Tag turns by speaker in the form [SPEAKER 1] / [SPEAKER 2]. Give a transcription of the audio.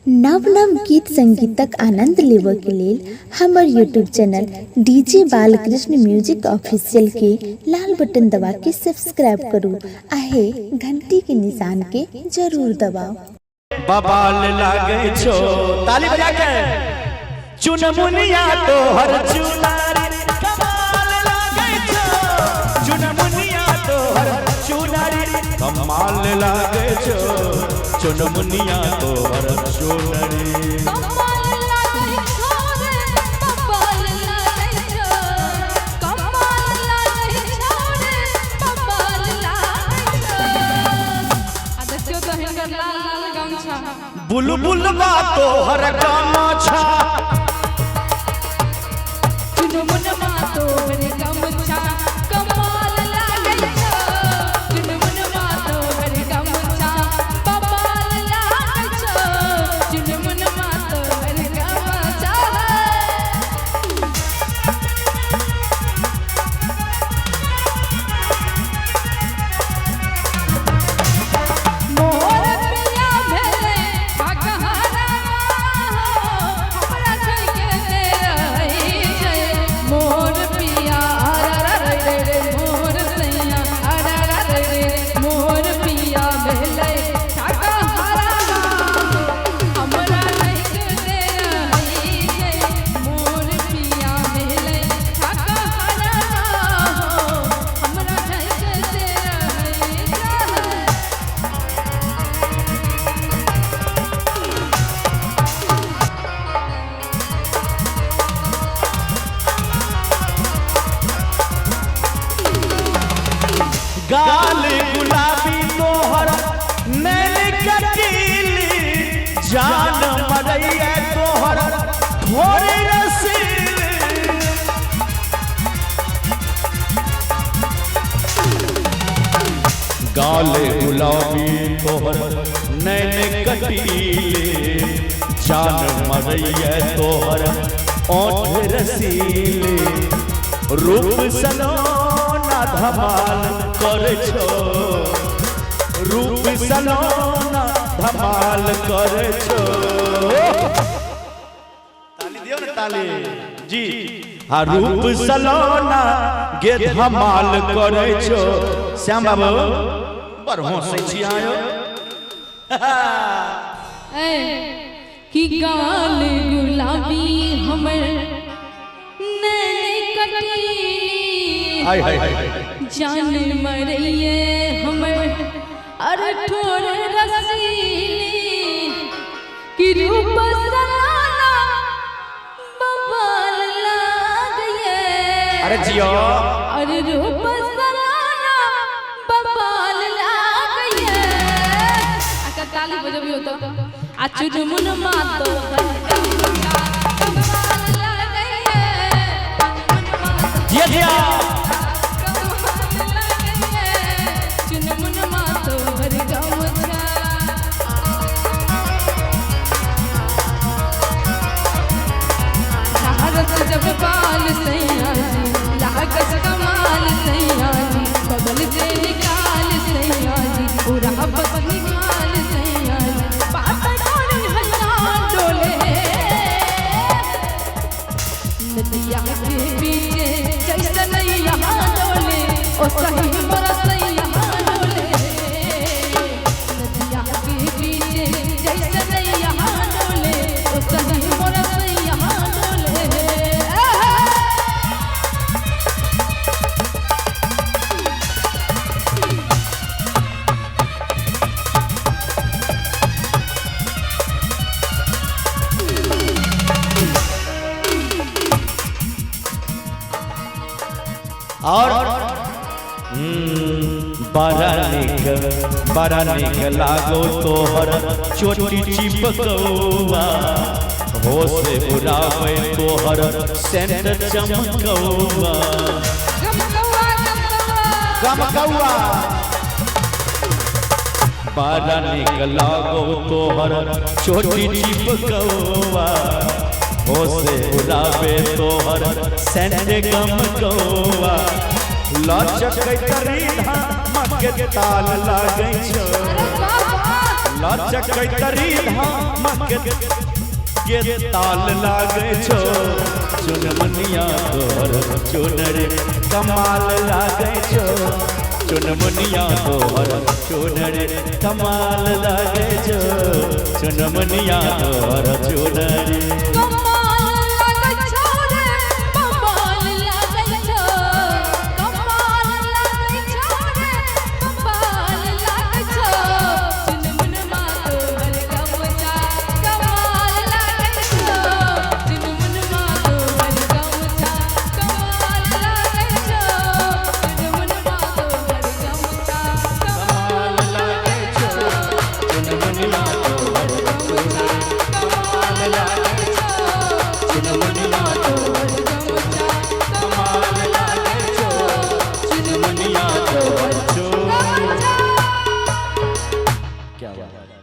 [SPEAKER 1] नव नव गीत संगीतक आनंद लेबऽ के लेल हमर YouTube channel DJ Balkrishna music official के लाल बटन दबा के सब्सक्राइब करू आहे घंटी के निशान के जरूर दबाओ।
[SPEAKER 2] बबाल लागे छो ताली बजा के चुनमुनिया तो हर चुनारी कमाल लागे छो चुनमुनिया तो हर चुनारी कमाल लागे छो चुनमुनिया तो हर चुनारी
[SPEAKER 3] कमाल लागे छो रे बबाल लागे छो कमाल लागे छो रे बबाल लागे छो देखियो तो हिनकर लाल लाल गमछा
[SPEAKER 2] बुलबुल बा तो हर गमछा
[SPEAKER 3] चुनमुनमा तो हर गमछा कमाल लागे छो चुनमुनमा तो हर गमछा बबाल लागे छो चुनमुनमा तो हर गमछा
[SPEAKER 2] गाल गुलाबी तोहर नैन कटीली जान मरैया तोहर थोड़े रसीली गाल गुलाबी तोहर नैन कटीली जान मरैया तोहर ओठ रसीली रूप सलोना धमाल करे छो रूप सलोना धमाल करे छो ताली दियो ना ताली जी हाँ रूप सलोना गे धमाल करे छो श्याम बाबू बड़ हंसै छी आयो
[SPEAKER 3] कि गाल गुलाबी हमर नैन कटीली
[SPEAKER 2] हाय हाय हाय
[SPEAKER 3] जान मरैये हमर अरे ठोर रसीली कि रूप सलाना बबाल लागये
[SPEAKER 2] अरे जियो
[SPEAKER 3] अरे रूप सलाना बबाल लागये आका ताली बजबियो तो आ चुनमुनमा तो बबाल लागये
[SPEAKER 2] जिया जिया
[SPEAKER 3] चुनमुनमा तो हर गमछा लागत जब बाल सैया जी लागत कमाल सैया जी बगल से निकाल सैया जी पूरा बस निकाल सैया जी बात डाल हल्ला डोले नदिया के पीछे जैसे नैया डोले ओ सही मोरा सैया डोले नदिया के पीछे जैसे नैया डोले ओ सही मोरा सैया डोले
[SPEAKER 2] और बड़ा निक लागो तोहर चोटी चिपकौआ हो से उड़ावे तोहर सेंट चमकौआ गमकौआ बड़ा निक लागो तोहर चोटी चिपकौआ हो से उड़ावे तोहर सेंट गमकौआ लचक तरी धाम के ताल लागे छो लचकैतरी धाम के ताल लागे छो चुनमुनिया तोहर चुनर कमाल लागे छो चुनमुनिया तोहर चुनर कमाल लागे छो चुनमुनिया तोहर चुनर